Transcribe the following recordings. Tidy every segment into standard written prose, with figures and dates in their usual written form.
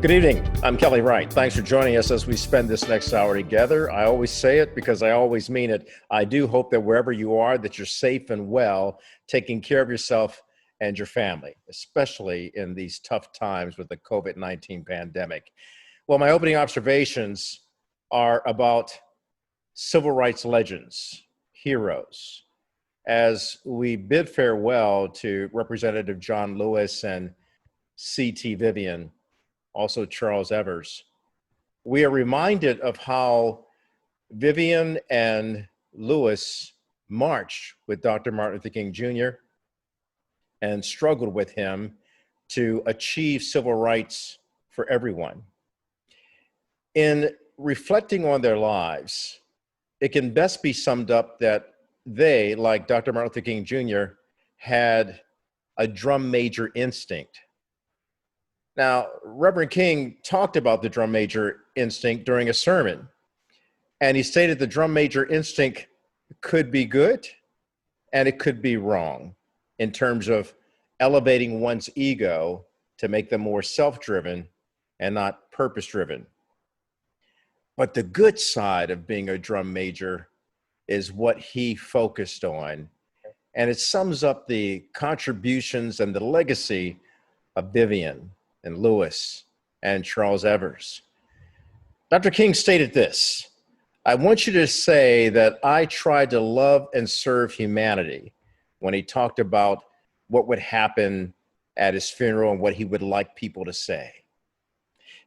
Good evening. I'm Kelly Wright. Thanks for joining us as we spend this next hour together. I always say it because I always mean it. I do hope that wherever you are, that you're safe and well, taking care of yourself and your family, especially in these tough times with the COVID-19 pandemic. Well, my opening observations are about civil rights legends, heroes. As we bid farewell to Representative John Lewis and C.T. Vivian, also Charles Evers, we are reminded of how Vivian and Lewis marched with Dr. Martin Luther King Jr. and struggled with him to achieve civil rights for everyone. In reflecting on their lives, it can best be summed up that they, like Dr. Martin Luther King Jr., had a drum major instinct. Now, Reverend King talked about the drum major instinct during a sermon, and he stated the drum major instinct could be good and it could be wrong in terms of elevating one's ego to make them more self-driven and not purpose-driven. But the good side of being a drum major is what he focused on, and it sums up the contributions and the legacy of Vivian and Lewis and Charles Evers. Dr. King stated this: "I want you to say that I tried to love and serve humanity," when he talked about what would happen at his funeral and what he would like people to say.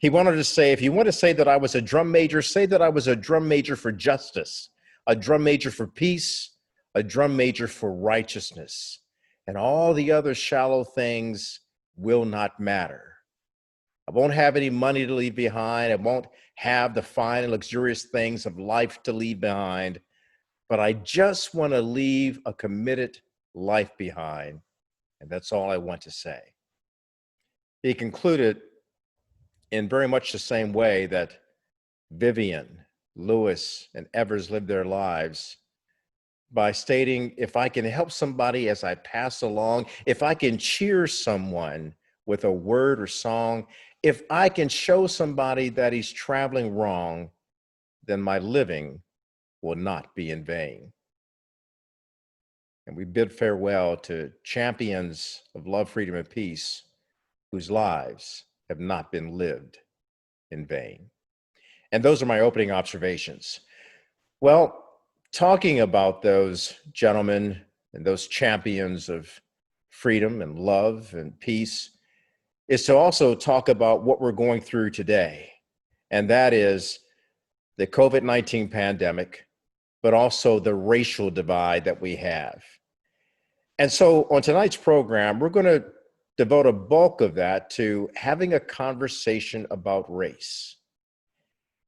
He wanted to say, if you want to say that I was a drum major, say that I was a drum major for justice, a drum major for peace, a drum major for righteousness, and all the other shallow things will not matter. I won't have any money to leave behind. I won't have the fine and luxurious things of life to leave behind, but I just want to leave a committed life behind, and that's all I want to say. He concluded in very much the same way that Vivian, Lewis, and Evers lived their lives, by stating, if I can help somebody as I pass along, if I can cheer someone with a word or song, if I can show somebody that he's traveling wrong, then my living will not be in vain. And we bid farewell to champions of love, freedom, and peace whose lives have not been lived in vain. And those are my opening observations. Well, talking about those gentlemen and those champions of freedom and love and peace is to also talk about what we're going through today, and that is the COVID-19 pandemic, but also the racial divide that we have. And so on tonight's program, we're going to devote a bulk of that to having a conversation about race.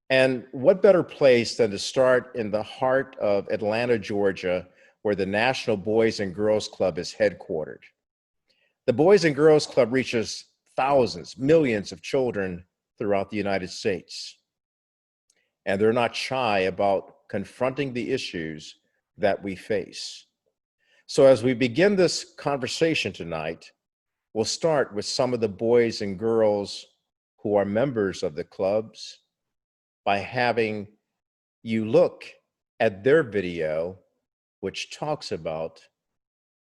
And what better place than to start in the heart of Atlanta, Georgia, where the National Boys and Girls Club is headquartered. The Boys and Girls Club reaches thousands, millions of children throughout the United States. And they're not shy about confronting the issues that we face. So as we begin this conversation tonight, we'll start with some of the boys and girls who are members of the clubs by having you look at their video, which talks about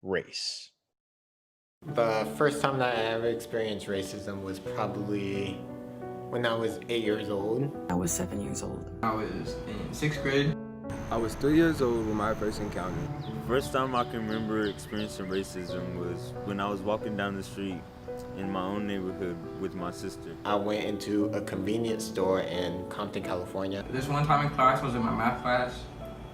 race. The first time that I ever experienced racism was probably when I was 8 years old. I was 7 years old. I was in 6th grade. I was 3 years old when my first encounter. First time I can remember experiencing racism was when I was walking down the street in my own neighborhood with my sister. I went into a convenience store in Compton, California. This one time in class was in my math class,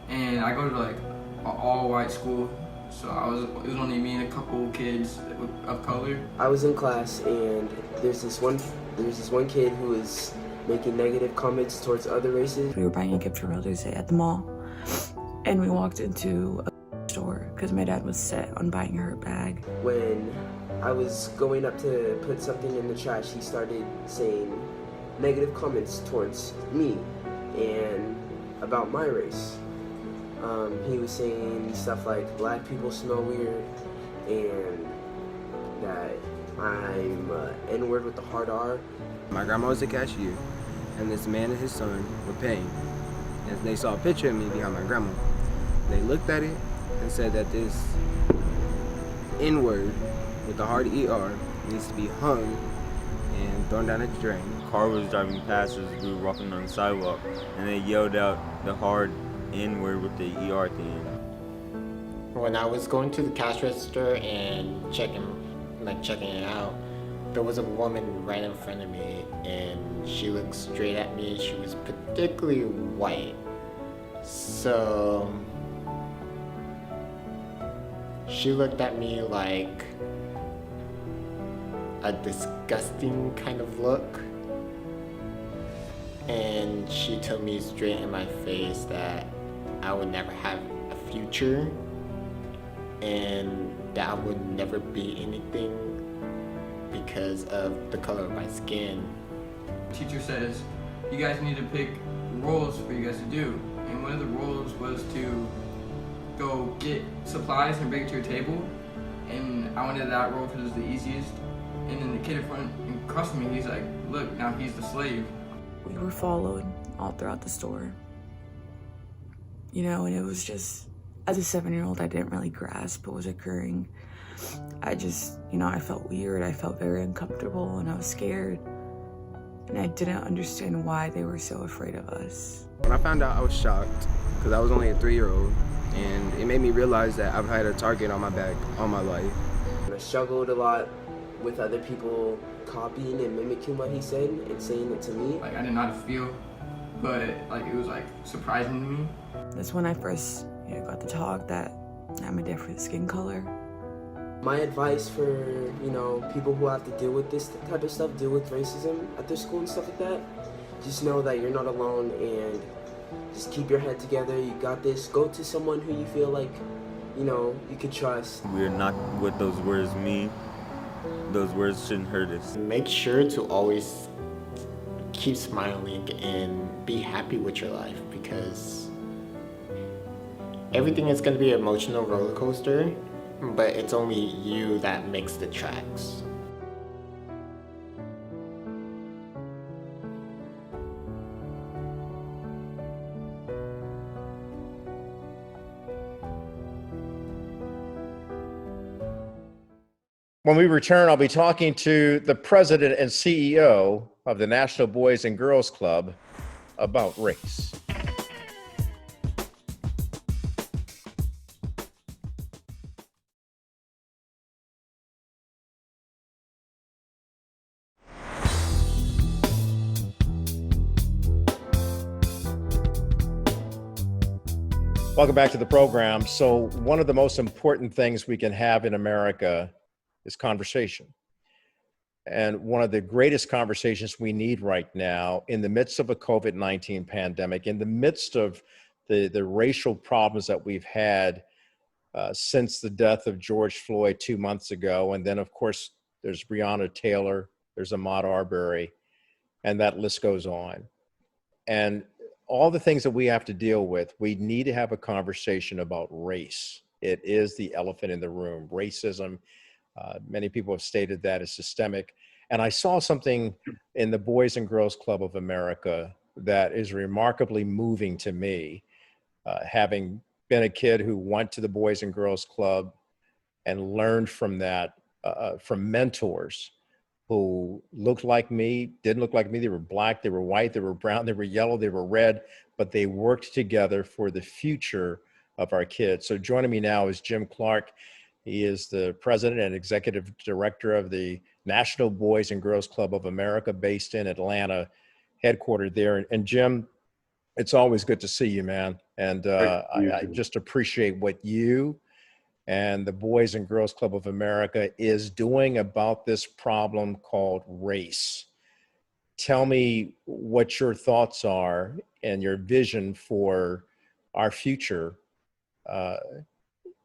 and I go to like an all-white school, so it was only me and a couple kids of color. I was in class, and there's this one kid who was making negative comments towards other races. We were buying a gift for Mother's Day at the mall, and we walked into a store because my dad was set on buying her a bag. When I was going up to put something in the trash, he started saying negative comments towards me and about my race. He was saying stuff like black people smell weird and that I'm N-word with the hard R. My grandma was a cashier, and this man and his son were paying. And they saw a picture of me behind my grandma. They looked at it and said that this N word with the hard ER needs to be hung and thrown down a drain. A car was driving past us, we were walking on the sidewalk, and they yelled out the hard N word with the ER at the end. When I was going to the cash register and checking it out, there was a woman right in front of me, and she looked straight at me. She was particularly white. So she looked at me like a disgusting kind of look. And she told me straight in my face that I would never have a future and that I would never be anything because of the color of my skin. Teacher says, you guys need to pick roles for you guys to do. And one of the roles was to go get supplies and bring it to your table. And I wanted that role because it was the easiest. And then the kid in front across from me, he's like, look, now he's the slave. We were followed all throughout the store. You know, and it was just, as a 7-year-old, I didn't really grasp what was occurring. I just, I felt weird. I felt very uncomfortable and I was scared. And I didn't understand why they were so afraid of us. When I found out, I was shocked because I was only a 3-year-old, and it made me realize that I've had a target on my back all my life. I struggled a lot with other people copying and mimicking what he said and saying it to me. Like, I didn't know how to feel, but it was surprising to me. That's when I first got the talk that I'm a different skin color. My advice for, people who have to deal with this type of stuff, deal with racism at their school and stuff like that, just know that you're not alone and just keep your head together. You got this. Go to someone who you feel like, you could trust. We're not what those words mean. Those words shouldn't hurt us. Make sure to always keep smiling and be happy with your life, because everything is going to be an emotional roller coaster, but it's only you that makes the tracks. When we return, I'll be talking to the president and CEO of the National Boys and Girls Club about race. Welcome back to the program. So one of the most important things we can have in America is conversation. And one of the greatest conversations we need right now in the midst of a COVID-19 pandemic, in the midst of the racial problems that we've had since the death of George Floyd 2 months ago. And then, of course, there's Breonna Taylor, there's Ahmaud Arbery, and that list goes on. And all the things that we have to deal with, we need to have a conversation about race. It is the elephant in the room. Racism, many people have stated that is systemic. And I saw something in the Boys and Girls Club of America that is remarkably moving to me, having been a kid who went to the Boys and Girls Club and learned from that, from mentors who looked like me, didn't look like me. They were black, they were white, they were brown, they were yellow, they were red, but they worked together for the future of our kids. So joining me now is Jim Clark. He is the president and executive director of the National Boys and Girls Club of America, based in Atlanta, headquartered there. And Jim, it's always good to see you, man. And I just appreciate what you and the Boys and Girls Club of America is doing about this problem called race. Tell me what your thoughts are and your vision for our future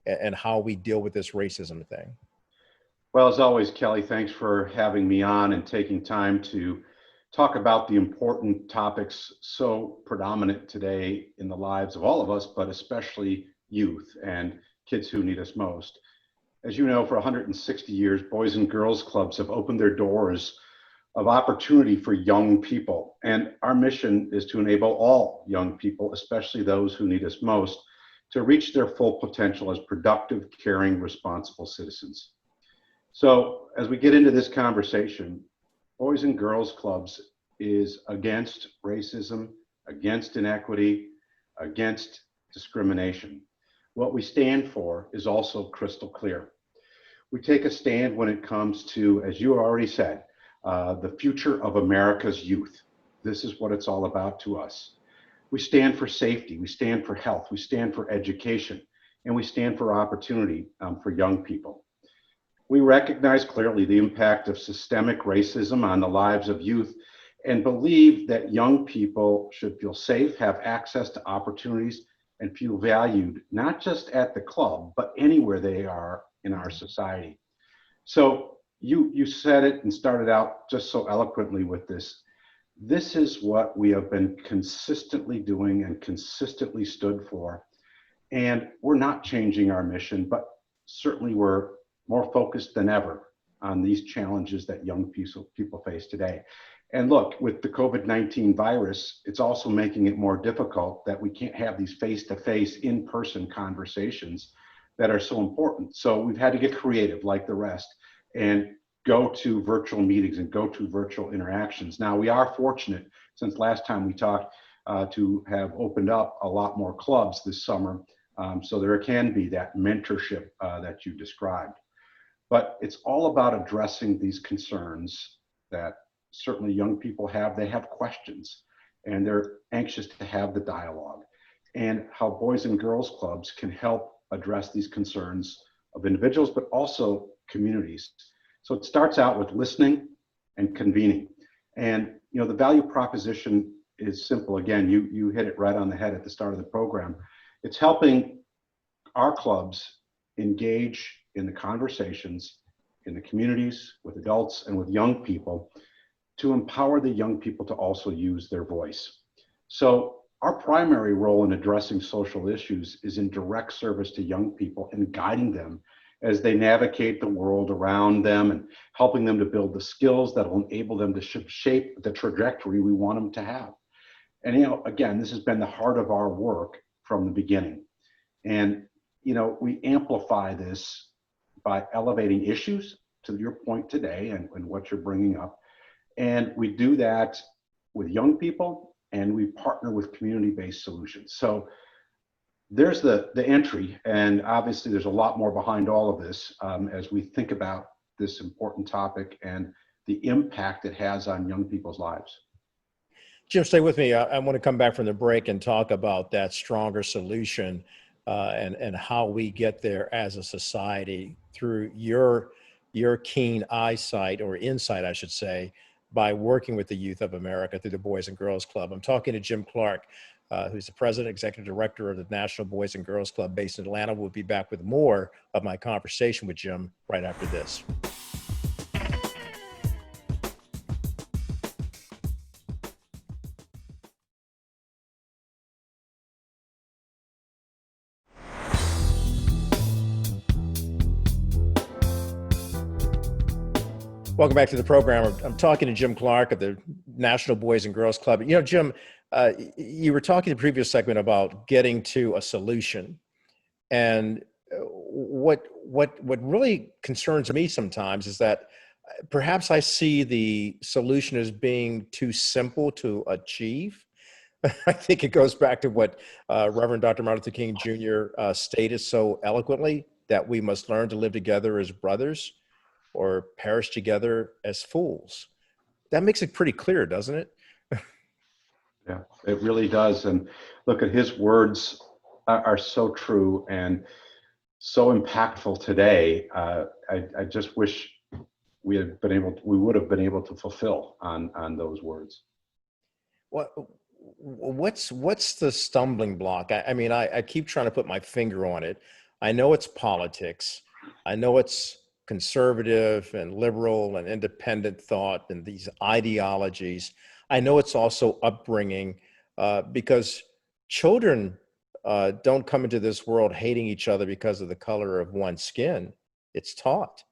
and how we deal with this racism thing. Well, as always, Kelly, thanks for having me on and taking time to talk about the important topics so predominant today in the lives of all of us, but especially youth and kids who need us most. As you know, for 160 years, Boys and Girls Clubs have opened their doors of opportunity for young people. And our mission is to enable all young people, especially those who need us most, to reach their full potential as productive, caring, responsible citizens. So as we get into this conversation, Boys and Girls Clubs is against racism, against inequity, against discrimination. What we stand for is also crystal clear. We take a stand when it comes to, as you already said, the future of America's youth. This is what it's all about to us. We stand for safety, we stand for health, we stand for education, and we stand for opportunity for young people. We recognize clearly the impact of systemic racism on the lives of youth and believe that young people should feel safe, have access to opportunities, and feel valued, not just at the club, but anywhere they are in our society. So you said it and started out just so eloquently with this. This is what we have been consistently doing and consistently stood for. And we're not changing our mission, but certainly we're more focused than ever on these challenges that young people face today. And look, with the COVID-19 virus, it's also making it more difficult that we can't have these face-to-face, in-person conversations that are so important. So we've had to get creative like the rest and go to virtual meetings and go to virtual interactions. Now, we are fortunate, since last time we talked, to have opened up a lot more clubs this summer. So there can be that mentorship that you described. But it's all about addressing these concerns that certainly young people have. They have questions and they're anxious to have the dialogue, and how Boys and Girls Clubs can help address these concerns of individuals, but also communities. So it starts out with listening and convening. And the value proposition is simple. Again, you hit it right on the head at the start of the program. It's helping our clubs engage in the conversations in the communities with adults and with young people to empower the young people to also use their voice. So our primary role in addressing social issues is in direct service to young people and guiding them as they navigate the world around them and helping them to build the skills that will enable them to shape the trajectory we want them to have. And, again, this has been the heart of our work from the beginning. And, we amplify this by elevating issues, to your point today and what you're bringing up. And we do that with young people, and we partner with community-based solutions. So there's the entry, and obviously there's a lot more behind all of this as we think about this important topic and the impact it has on young people's lives. Jim, stay with me. I want to come back from the break and talk about that stronger solution and how we get there as a society through your keen eyesight, or insight, I should say, by working with the youth of America through the Boys and Girls Club. I'm talking to Jim Clark, who's the president, executive director of the National Boys and Girls Club based in Atlanta. We'll be back with more of my conversation with Jim right after this. Welcome back to the program. I'm talking to Jim Clark of the National Boys and Girls Club. Jim, you were talking in the previous segment about getting to a solution. And what really concerns me sometimes is that perhaps I see the solution as being too simple to achieve. I think it goes back to what Reverend Dr. Martin Luther King Jr. Stated so eloquently, that we must learn to live together as brothers or perish together as fools. That makes it pretty clear, doesn't it? Yeah, it really does. And look, at his words are so true and so impactful today. I just wish we would have been able to fulfill on those words. What's the stumbling block? I keep trying to put my finger on it. I know it's politics. I know it's conservative and liberal and independent thought and these ideologies. I know it's also upbringing, because children don't come into this world hating each other because of the color of one's skin. It's taught.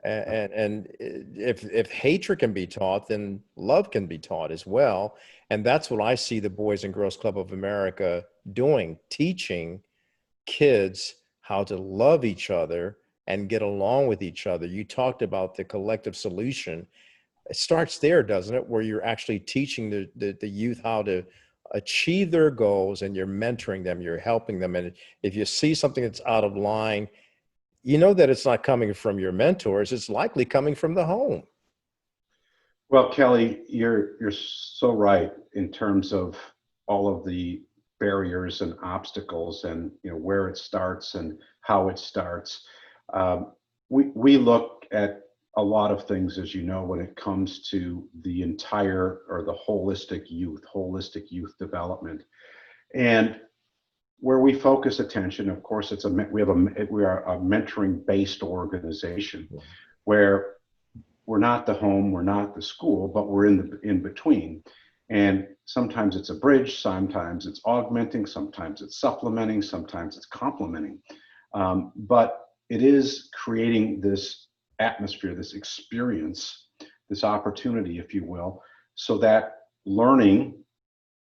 And if hatred can be taught, then love can be taught as well. And that's what I see the Boys and Girls Club of America doing, teaching kids how to love each other and get along with each other. You talked about the collective solution. It starts there, doesn't it? Where you're actually teaching the youth how to achieve their goals, and you're mentoring them, you're helping them. And if you see something that's out of line, you know that it's not coming from your mentors, it's likely coming from the home. Well, Kelly, you're so right in terms of all of the barriers and obstacles, and where it starts and how it starts. We look at a lot of things, as you know, when it comes to the entire or the holistic youth development, and where we focus attention. Of course, we are a mentoring based organization, where we're not the home, we're not the school, but we're in between. And sometimes it's a bridge, sometimes it's augmenting, sometimes it's supplementing, sometimes it's complementing. But it is creating this atmosphere, this experience, this opportunity, if you will, so that learning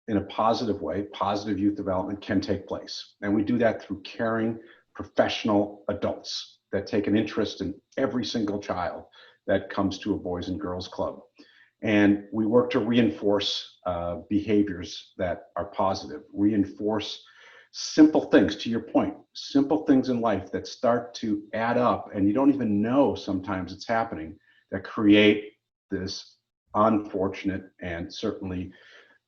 in a positive way, positive youth development can take place. And we do that through caring, professional adults that take an interest in every single child that comes to a Boys and Girls Club. And we work to reinforce behaviors that are positive, reinforce simple things, to your point, simple things in life that start to add up, and you don't even know sometimes it's happening, that create this unfortunate and certainly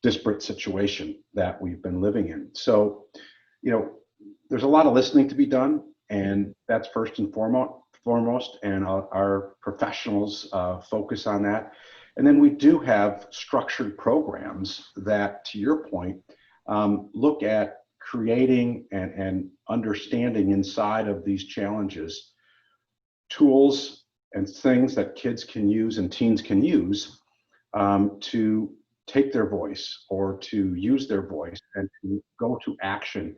disparate situation that we've been living in. So, there's a lot of listening to be done, and that's first and foremost, and our professionals focus on that. And then we do have structured programs that, to your point, look at creating and understanding inside of these challenges tools and things that kids can use and teens can use to take their voice, or to use their voice and to go to action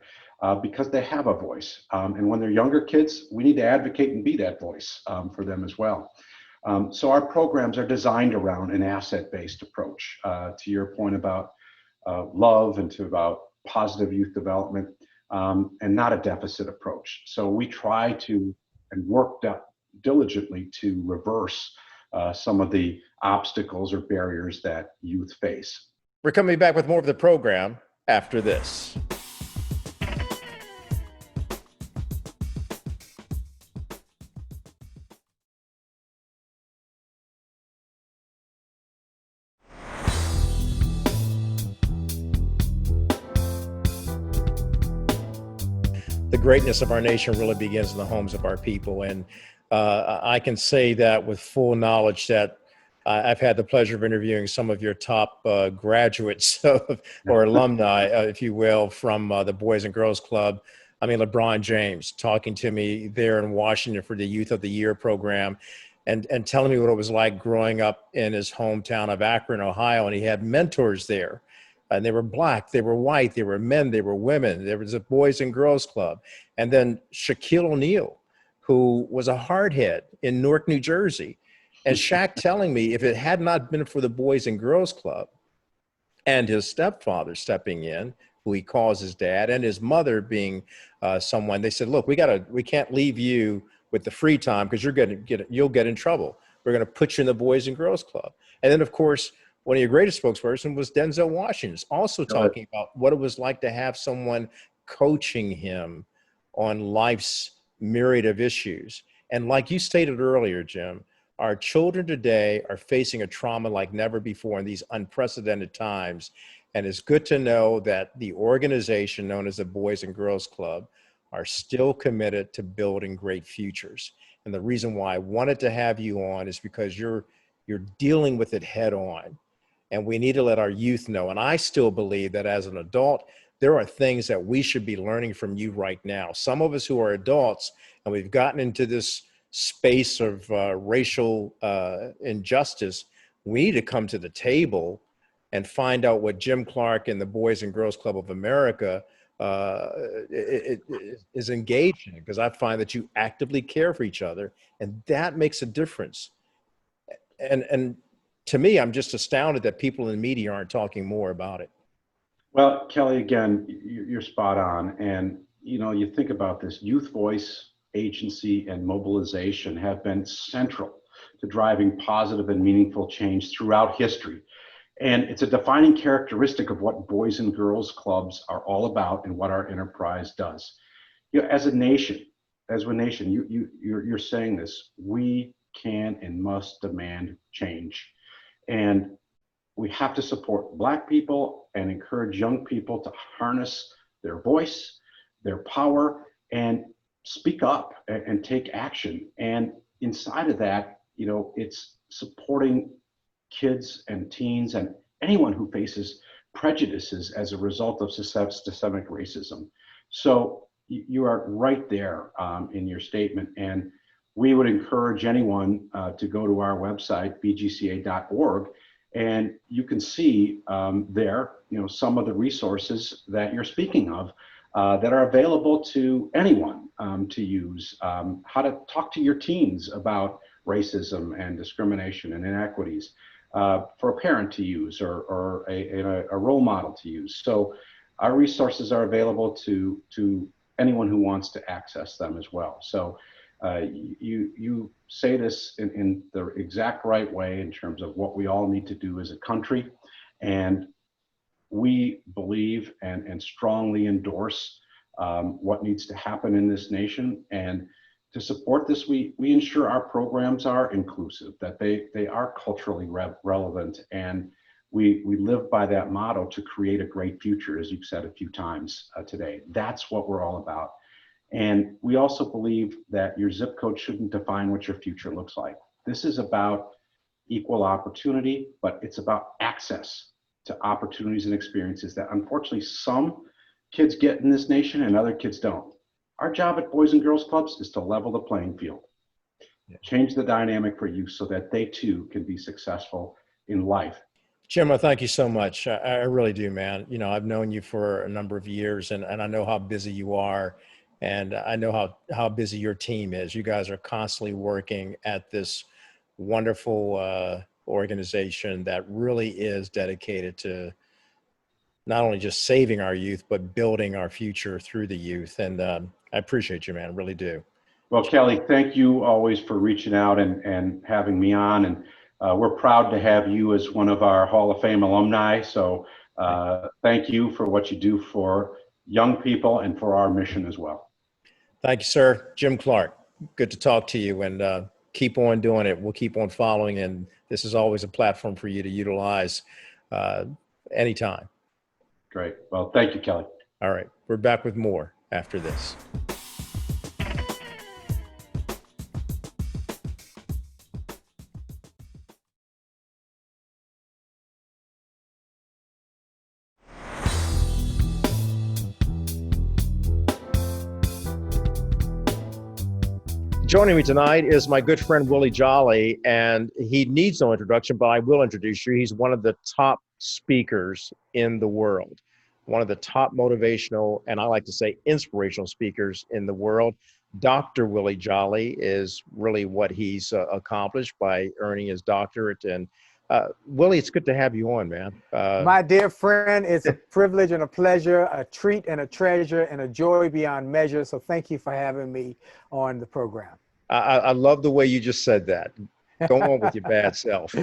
because they have a voice. And when they're younger kids, we need to advocate and be that voice for them as well. So our programs are designed around an asset-based approach, to your point about love, and about positive youth development, and not a deficit approach. So we try to and work diligently to reverse some of the obstacles or barriers that youth face. We're coming back with more of the program after this. The greatness of our nation really begins in the homes of our people. And I can say that with full knowledge that I've had the pleasure of interviewing some of your top graduates or alumni, if you will, from the Boys and Girls Club. I mean, LeBron James talking to me there in Washington for the Youth of the Year program, and telling me what it was like growing up in his hometown of Akron, Ohio. And he had mentors there. And they were Black, they were white, they were men, they were women. There was a Boys and Girls Club. And then Shaquille O'Neal, who was a hardhead in Newark, New Jersey. And Shaq telling me, if it had not been for the Boys and Girls Club and his stepfather stepping in, who he calls his dad, and his mother being someone, they said, look, we can't leave you with the free time because you'll get in trouble. We're going to put you in the Boys and Girls Club. And then, of course, one of your greatest spokesperson was Denzel Washington, also talking about what it was like to have someone coaching him on life's myriad of issues. And like you stated earlier, Jim, our children today are facing a trauma like never before in these unprecedented times. And it's good to know that the organization known as the Boys and Girls Club are still committed to building great futures. And the reason why I wanted to have you on is because you're dealing with it head on. And we need to let our youth know. And I still believe that as an adult, there are things that we should be learning from you right now. Some of us who are adults, and we've gotten into this space of racial injustice, we need to come to the table and find out what Jim Clark and the Boys and Girls Club of America is engaged in it, because I find that you actively care for each other, and that makes a difference. And to me, I'm just astounded that people in the media aren't talking more about it. Well, Kelly, again, you're spot on. And, you think about this, youth voice, agency, and mobilization have been central to driving positive and meaningful change throughout history. And it's a defining characteristic of what Boys and Girls Clubs are all about and what our enterprise does. As a nation, you're saying this, we can and must demand change. And we have to support Black people and encourage young people to harness their voice, their power, and speak up and take action. And inside of that, it's supporting kids and teens and anyone who faces prejudices as a result of systemic racism. So you are right there in your statement. And we would encourage anyone to go to our website, bgca.org, and you can see there, some of the resources that you're speaking of that are available to anyone to use. How to talk to your teens about racism and discrimination and inequities, for a parent to use, or a role model to use. So our resources are available to anyone who wants to access them as well. So you say this in the exact right way in terms of what we all need to do as a country. And we believe and strongly endorse what needs to happen in this nation. And to support this, we ensure our programs are inclusive, that they are culturally relevant. And we live by that motto to create a great future, as you've said a few times today. That's what we're all about. And we also believe that your zip code shouldn't define what your future looks like. This is about equal opportunity, but it's about access to opportunities and experiences that unfortunately some kids get in this nation and other kids don't. Our job at Boys and Girls Clubs is to level the playing field, change the dynamic for youth so that they too can be successful in life. Jim, I thank you so much. I really do, man. I've known you for a number of years, and I know how busy you are. And I know how busy your team is. You guys are constantly working at this wonderful organization that really is dedicated to not only just saving our youth, but building our future through the youth. And I appreciate you, man. Really do. Well, Kelly, thank you always for reaching out and having me on. And we're proud to have you as one of our Hall of Fame alumni. So thank you for what you do for young people and for our mission as well. Thank you, sir. Jim Clark, good to talk to you, and keep on doing it. We'll keep on following, and this is always a platform for you to utilize anytime. Great. Well, thank you, Kelly. All right. We're back with more after this. Joining me tonight is my good friend, Willie Jolly, and he needs no introduction, but I will introduce you. He's one of the top speakers in the world, one of the top motivational, and I like to say inspirational speakers in the world. Dr. Willie Jolly is really what he's accomplished by earning his doctorate. And Willie, it's good to have you on, man. My dear friend, it's a privilege and a pleasure, a treat and a treasure, and a joy beyond measure. So thank you for having me on the program. I love the way you just said that. Go on with your bad self.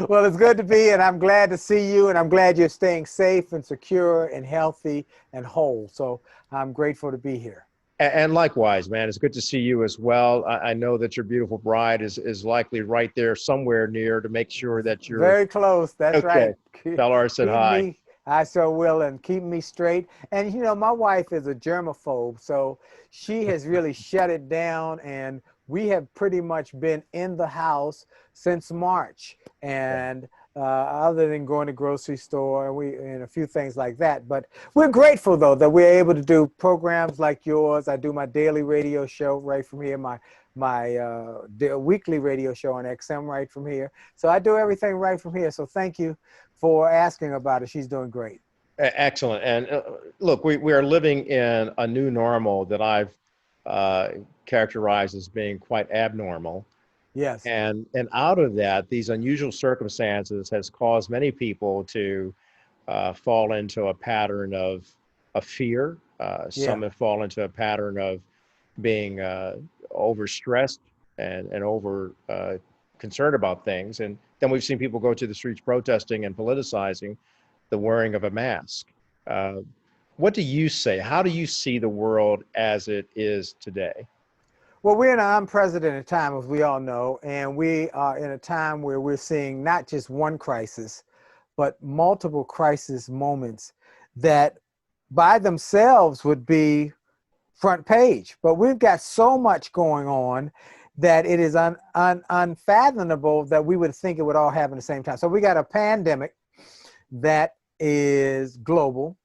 Well, it's good to be, and I'm glad to see you, and I'm glad you're staying safe and secure and healthy and whole. So I'm grateful to be here. And likewise, man, it's good to see you as well. I know that your beautiful bride is likely right there somewhere near to make sure that you're very close. That's okay. Right. Tell her I said hi. I so will, and keep me straight. And my wife is a germaphobe, so she has really shut it down, and we have pretty much been in the house since March. And other than going to grocery store and a few things like that. But we're grateful, though, that we're able to do programs like yours. I do my daily radio show right from here, my weekly radio show on XM right from here. So I do everything right from here. So thank you for asking about it. She's doing great. Excellent. And look, we are living in a new normal that I've characterized as being quite abnormal. Yes. And out of that, these unusual circumstances has caused many people to fall into a pattern of fear. Yeah. Some have fallen into a pattern of being overstressed and over concerned about things. And then we've seen people go to the streets protesting and politicizing the wearing of a mask. Uh, what do you say? How do you see the world as it is today? Well, we're in an unprecedented time, as we all know, and we are in a time where we're seeing not just one crisis, but multiple crisis moments that by themselves would be front page. But we've got so much going on that it is unfathomable that we would think it would all happen at the same time. So we got a pandemic that is global,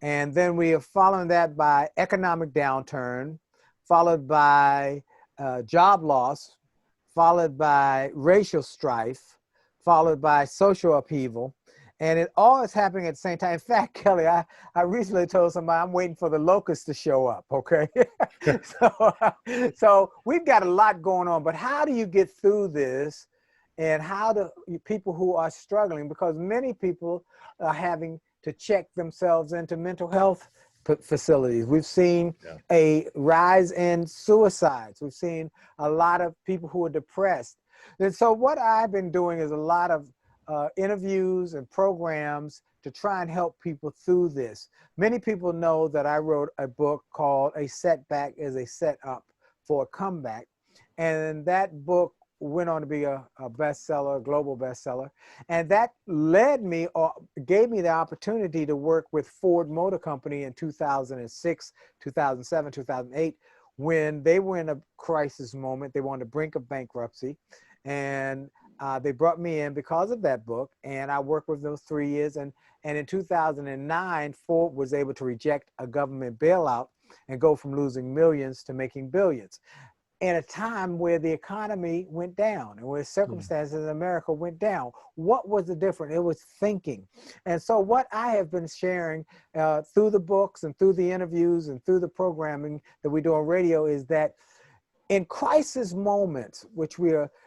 and then we are following that by economic downturn, followed by job loss, followed by racial strife, followed by social upheaval. And it all is happening at the same time. In fact, Kelly, I recently told somebody I'm waiting for the locusts to show up, okay? So we've got a lot going on, but how do you get through this? And how do people who are struggling, because many people are having to check themselves into mental health facilities. We've seen a rise in suicides. We've seen a lot of people who are depressed. And so what I've been doing is a lot of interviews and programs to try and help people through this. Many people know that I wrote a book called A Setback is a Setup for a Comeback. And that book went on to be a bestseller, a global bestseller. And that led me or gave me the opportunity to work with Ford Motor Company in 2006, 2007, 2008, when they were in a crisis moment. They were on the brink of bankruptcy. And they brought me in because of that book. And I worked with them 3 years. And in 2009, Ford was able to reject a government bailout and go from losing millions to making billions, in a time where the economy went down and where circumstances in America went down. What was the difference? It was thinking. And so what I have been sharing through the books and through the interviews and through the programming that we do on radio is that in crisis moments,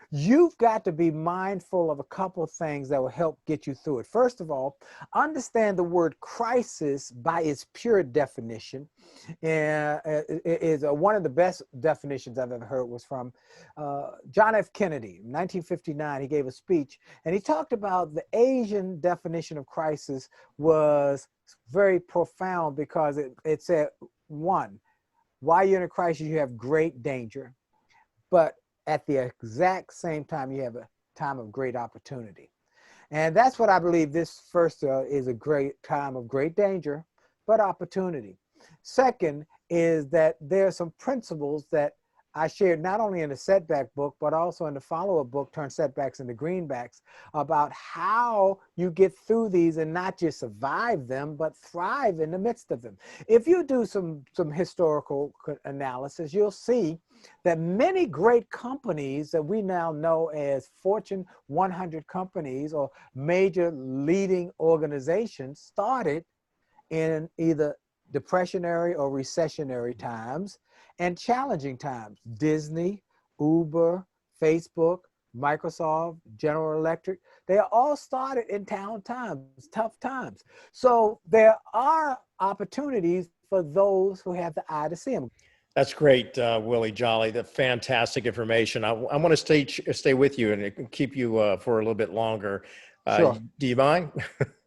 you've got to be mindful of a couple of things that will help get you through it. First of all, understand the word crisis by its pure definition. Is one of the best definitions I've ever heard was from John F. Kennedy. In 1959, he gave a speech, and he talked about the Asian definition of crisis was very profound because it said, one, while you're in a crisis, you have great danger, but at the exact same time, you have a time of great opportunity. And that's what I believe this first is a great time of great danger, but opportunity. Second is that there are some principles that I shared not only in the setback book, but also in the follow-up book, Turn Setbacks into Greenbacks, about how you get through these and not just survive them, but thrive in the midst of them. If you do some historical analysis, you'll see that many great companies that we now know as Fortune 100 companies or major leading organizations started in either depressionary or recessionary times and challenging times. Disney, Uber, Facebook, Microsoft, General Electric, they all started in tough times. So there are opportunities for those who have the eye to see them. That's great, Willie Jolly. That's fantastic information. I want to stay with you and keep you for a little bit longer. Sure. Do you mind?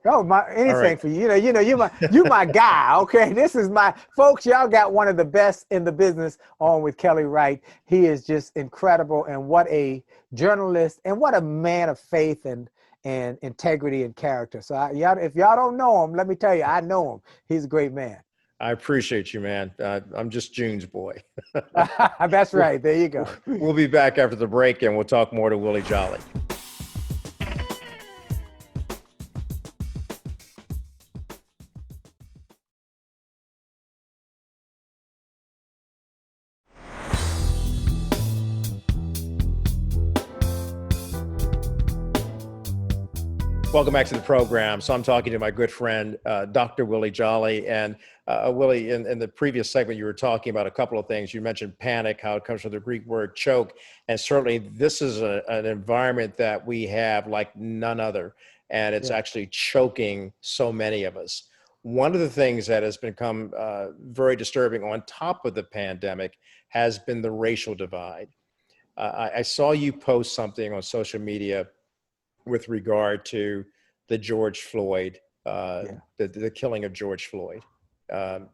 Oh, anything right. for you. You my guy. Okay, this is my folks. Y'all got one of the best in the business on with Kelly Wright. He is just incredible, and what a journalist, and what a man of faith and integrity and character. So if y'all don't know him, let me tell you, I know him. He's a great man. I appreciate you, man. I'm just June's boy. That's right. There you go. We'll be back after the break, and we'll talk more to Willie Jolly. Welcome back to the program. So I'm talking to my good friend, Dr. Willie Jolly. And Willie, in the previous segment, you were talking about a couple of things. You mentioned panic, how it comes from the Greek word choke. And certainly this is an environment that we have like none other. And it's actually choking so many of us. One of the things that has become very disturbing on top of the pandemic has been the racial divide. I saw you post something on social media with regard to the George Floyd, the killing of George Floyd. Um,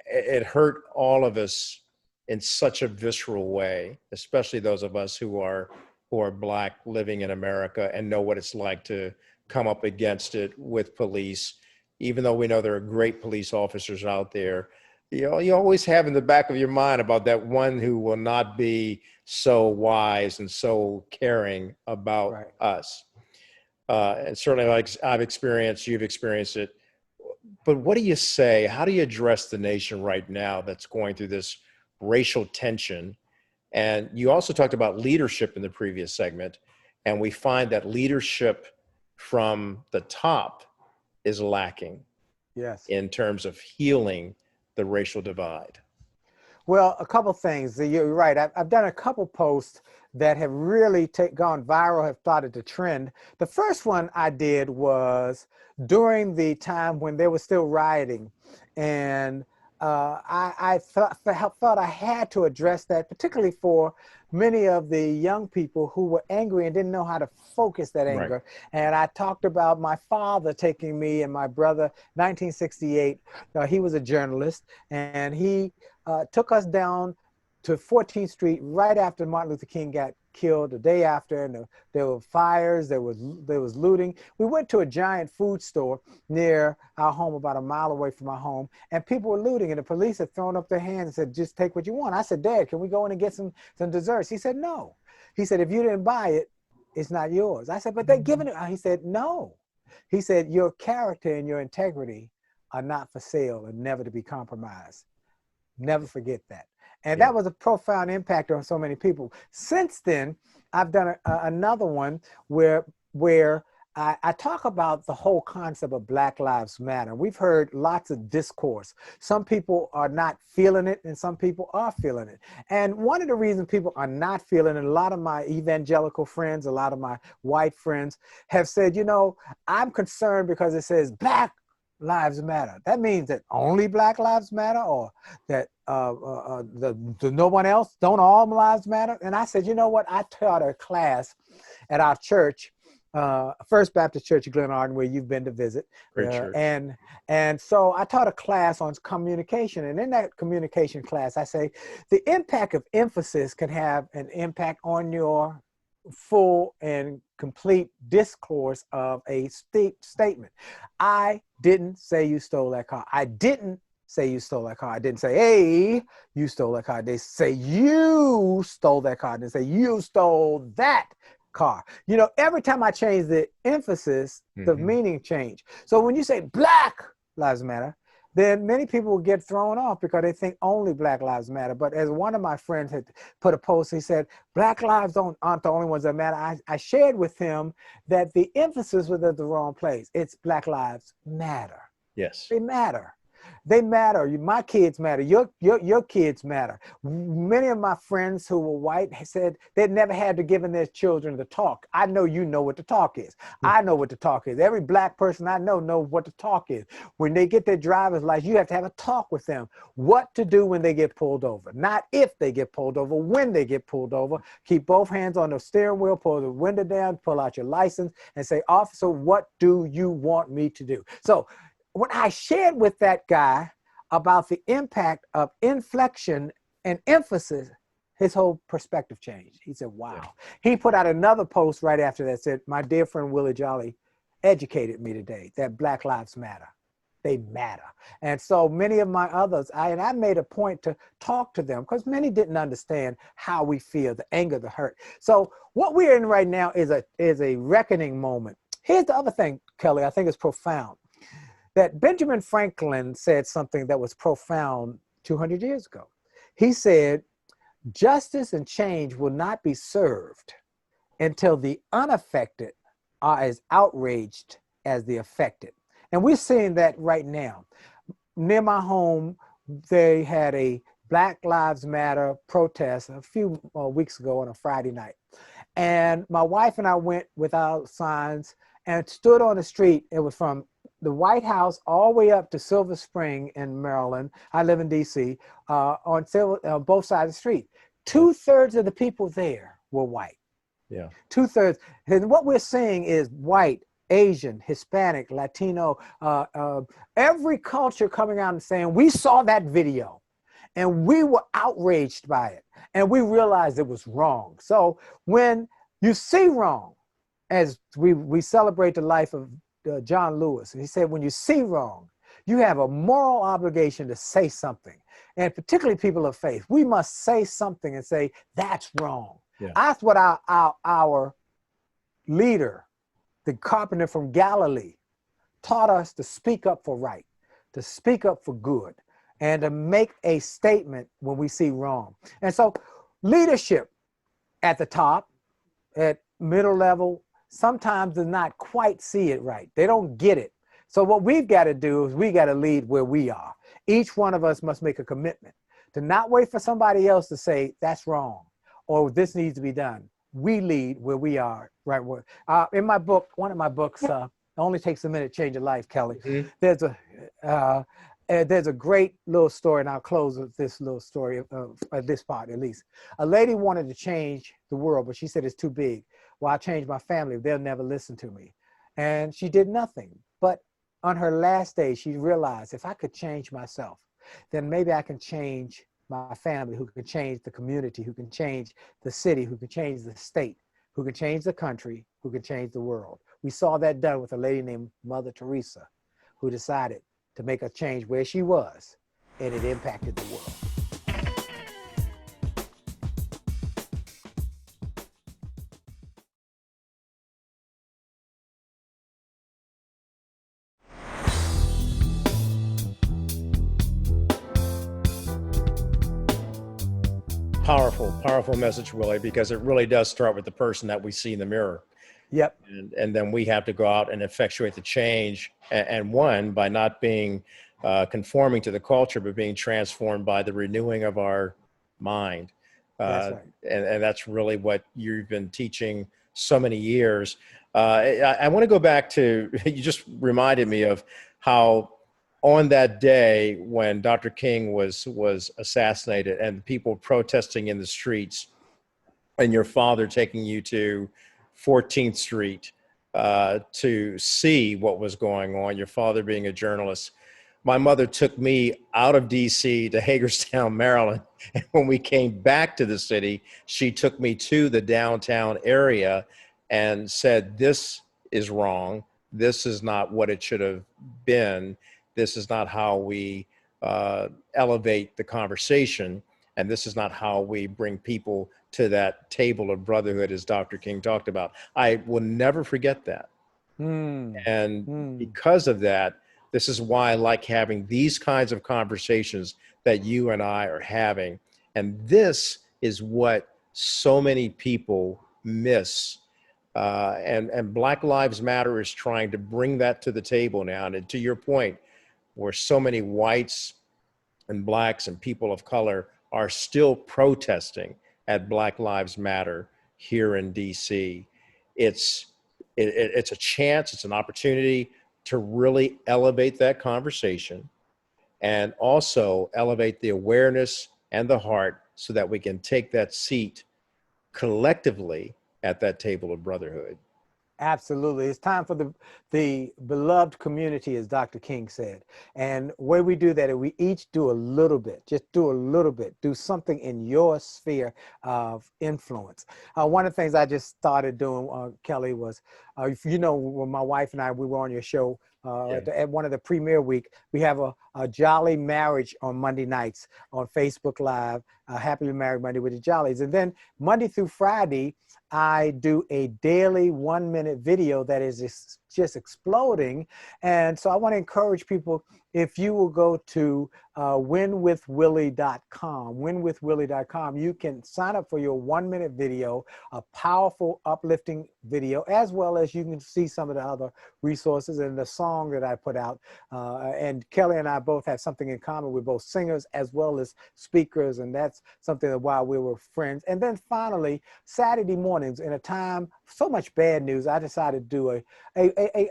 it hurt all of us in such a visceral way, especially those of us who are Black living in America and know what it's like to come up against it with police. Even though we know there are great police officers out there, you always have in the back of your mind about that one who will not be so wise and so caring about us. And certainly, like I've experienced, you've experienced it. But what do you say? How do you address the nation right now that's going through this racial tension? And you also talked about leadership in the previous segment, and we find that leadership from the top is lacking in terms of healing the racial divide. Well, a couple things. You're right. I've done a couple posts that have really gone viral, have started to trend. The first one I did was during the time when they were still rioting. And I felt I had to address that, particularly for many of the young people who were angry and didn't know how to focus that anger. And I talked about my father taking me and my brother, 1968. He was a journalist, and he took us down to 14th Street right after Martin Luther King got killed, the day after, and there were fires, there was looting. We went to a giant food store near our home, about a mile away from our home, and people were looting, and the police had thrown up their hands and said, just take what you want. I said, Dad, can we go in and get some desserts? He said, no. He said, if you didn't buy it, it's not yours. I said, but they're giving it. He said, no. He said, your character and your integrity are not for sale and never to be compromised. Never forget that. And that was a profound impact on so many people. Since then, I've done another one where I talk about the whole concept of Black Lives Matter. We've heard lots of discourse. Some people are not feeling it, and some people are feeling it. And one of the reasons people are not feeling it, a lot of my evangelical friends, a lot of my white friends have said, you know, I'm concerned because it says Black Lives Matter. That means that only Black lives matter, or that no one else, don't all lives matter? And I said, you know what? I taught a class at our church, First Baptist Church of Glen Arden, where you've been to visit. Great church. And so I taught a class on communication. And in that communication class, I say the impact of emphasis can have an impact on your full and complete discourse of a statement. I didn't say you stole that car. I didn't say you stole that car. I didn't say, hey, you stole that car. They say you stole that car. They say you stole that car. You know, every time I change the emphasis, the meaning change. So when you say Black Lives Matter, then many people will get thrown off because they think only Black Lives Matter. But as one of my friends had put a post, he said, Black lives aren't the only ones that matter. I shared with him that the emphasis was at the wrong place. It's Black Lives Matter. Yes. They matter. They matter. My kids matter. Your kids matter. Many of my friends who were white said they'd never had to give their children the talk. I know you know what the talk is. I know what the talk is. Every Black person I know what the talk is. When they get their driver's license, you have to have a talk with them. What to do when they get pulled over. Not if they get pulled over, when they get pulled over. Keep both hands on the steering wheel, pull the window down, pull out your license, and say, officer, what do you want me to do? So when I shared with that guy about the impact of inflection and emphasis, his whole perspective changed. He said, wow. Yeah. He put out another post right after that, said, my dear friend Willie Jolly educated me today that Black Lives Matter. They matter. And so many of my others, I made a point to talk to them because many didn't understand how we feel, the anger, the hurt. So what we're in right now is a reckoning moment. Here's the other thing, Kelly, I think is profound. That Benjamin Franklin said something that was profound 200 years ago. He said, justice and change will not be served until the unaffected are as outraged as the affected. And we're seeing that right now. Near my home, they had a Black Lives Matter protest a few weeks ago on a Friday night. And my wife and I went with our signs and stood on the street. It was from the White House all the way up to Silver Spring in Maryland. I live in DC, on both sides of the street. 2/3 of the people there were white. Yeah. 2/3. And what we're seeing is white, Asian, Hispanic, Latino, every culture coming out and saying, we saw that video and we were outraged by it and we realized it was wrong. So when you see wrong, as we celebrate the life of John Lewis, and he said, when you see wrong, you have a moral obligation to say something. And particularly people of faith, we must say something and say, that's wrong. Yeah. That's what our leader, the carpenter from Galilee, taught us to speak up for right, to speak up for good, and to make a statement when we see wrong. And so leadership at the top, at middle level, sometimes does not quite see it right. They don't get it. So what we've got to do is we got to lead where we are. Each one of us must make a commitment to not wait for somebody else to say that's wrong or this needs to be done. We lead where we are, right? In my book, one of my books, it only takes a minute to change your life, Kelly. Mm-hmm. There's a great little story, and I'll close with this little story, this part at least. A lady wanted to change the world, but she said it's too big. Well, I'll change my family. They'll never listen to me. And she did nothing. But on her last day, she realized if I could change myself, then maybe I can change my family, who can change the community, who can change the city, who can change the state, who can change the country, who can change the world. We saw that done with a lady named Mother Teresa, who decided to make a change where she was, and it impacted the world. Powerful message, Willie, because it really does start with the person that we see in the mirror. Yep. And then we have to go out and effectuate the change. And one, by not being conforming to the culture, but being transformed by the renewing of our mind. That's right. And that's really what you've been teaching so many years. I want to go back to, you just reminded me of how on that day when Dr. King was assassinated and people protesting in the streets, and your father taking you to 14th Street to see what was going on, your father being a journalist. My mother took me out of DC to Hagerstown, Maryland. And when we came back to the city, she took me to the downtown area and said, this is wrong. This is not what it should have been. This is not how we elevate the conversation. And this is not how we bring people to that table of brotherhood, as Dr. King talked about. I will never forget that. Because of that, this is why I like having these kinds of conversations that you and I are having. And this is what so many people miss. And Black Lives Matter is trying to bring that to the table now. And to your point, where so many whites and blacks and people of color are still protesting at Black Lives Matter here in DC. It's a chance, it's an opportunity to really elevate that conversation and also elevate the awareness and the heart so that we can take that seat collectively at that table of brotherhood. Absolutely. It's time for the beloved community, as Dr. King said. And where we do that, we each do a little bit, just do a little bit, do something in your sphere of influence. One of the things I just started doing, Kelly, was, when my wife and I, we were on your show at one of the premiere week, we have a Jolly Marriage on Monday nights on Facebook Live, Happily Married Monday with the Jollies. And then Monday through Friday, I do a daily 1-minute video that is just exploding. And so I want to encourage people, if you will go to winwithwillie.com, winwithwillie.com, you can sign up for your 1-minute video, a powerful, uplifting video, as well as you can see some of the other resources and the song that I put out. And Kelly and I both have something in common. We're both singers as well as speakers, and that's something that why we were friends. And then finally, Saturday mornings, in a time so much bad news, I decided to do a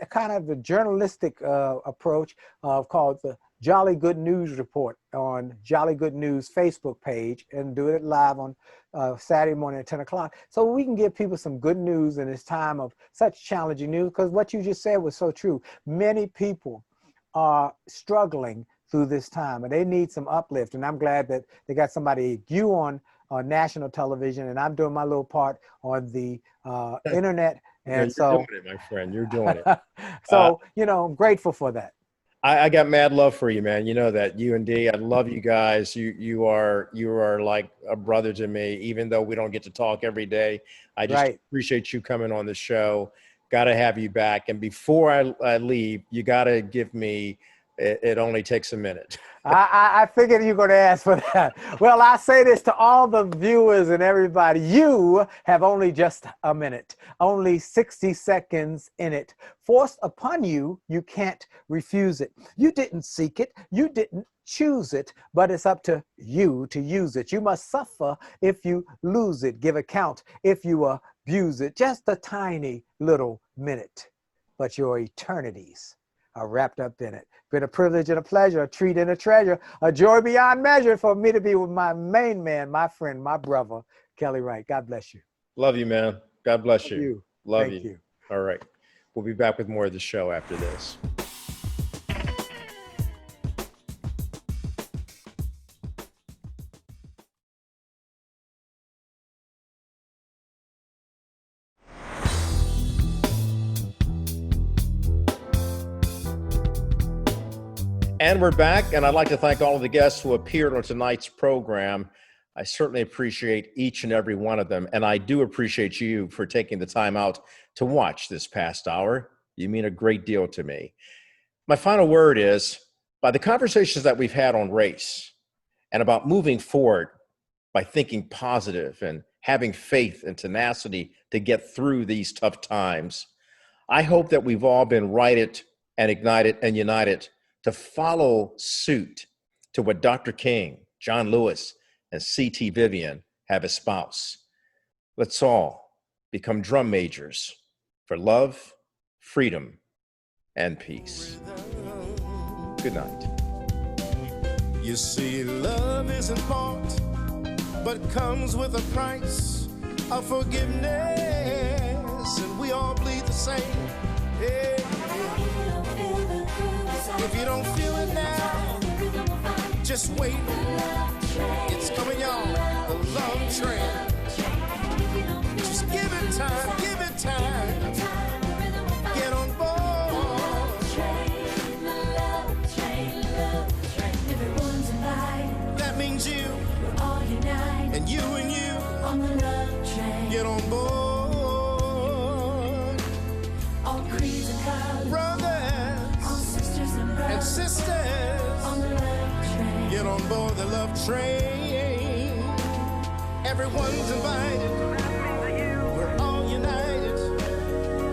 kind of the journalistic approach called the Jolly Good News Report on Jolly Good News Facebook page, and do it live on Saturday morning at 10 o'clock. So we can give people some good news in this time of such challenging news, because what you just said was so true. Many people are struggling through this time and they need some uplift. And I'm glad that they got somebody, you on national television, and I'm doing my little part on the internet. And you're doing it, my friend. You're doing it. So, you know, I'm grateful for that. I got mad love for you, man. You know that. You and D, I love you guys. You are like a brother to me, even though we don't get to talk every day. I just appreciate you coming on the show. Got to have you back. And before I leave, you got to give me, it only takes a minute. I figured you were going to ask for that. Well, I say this to all the viewers and everybody. You have only just a minute, only 60 seconds in it. Forced upon you, you can't refuse it. You didn't seek it. You didn't choose it, but it's up to you to use it. You must suffer if you lose it. Give account if you abuse it. Just a tiny little minute, but your eternities are wrapped up in it. Been a privilege and a pleasure, a treat and a treasure, a joy beyond measure for me to be with my main man, my friend, my brother, Kelly Wright. God bless you. Love you, man. God bless you. Love Thank you. All right. We'll be back with more of the show after this. And we're back, and I'd like to thank all of the guests who appeared on tonight's program. I certainly appreciate each and every one of them, and I do appreciate you for taking the time out to watch this past hour. You mean a great deal to me. My final word is, by the conversations that we've had on race and about moving forward by thinking positive and having faith and tenacity to get through these tough times, I hope that we've all been righted and ignited and united to follow suit to what Dr. King, John Lewis, and C.T. Vivian have espoused. Let's all become drum majors for love, freedom, and peace. Good night. You see, love isn't bought, but comes with a price of forgiveness, and we all bleed the same. Yeah. If you don't feel it now, just wait. It's coming, y'all. The love train. Just give it time, give it time. Get on board. That means you and you and you on the love train. Get on board. All creeds and colors, brothers, all sisters and brothers, and sisters on the love train. Get on board the love train. Everyone's invited. We're all united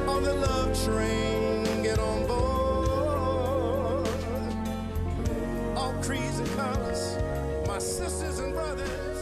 on the love train. Get on board. All creeds and colors, my sisters and brothers.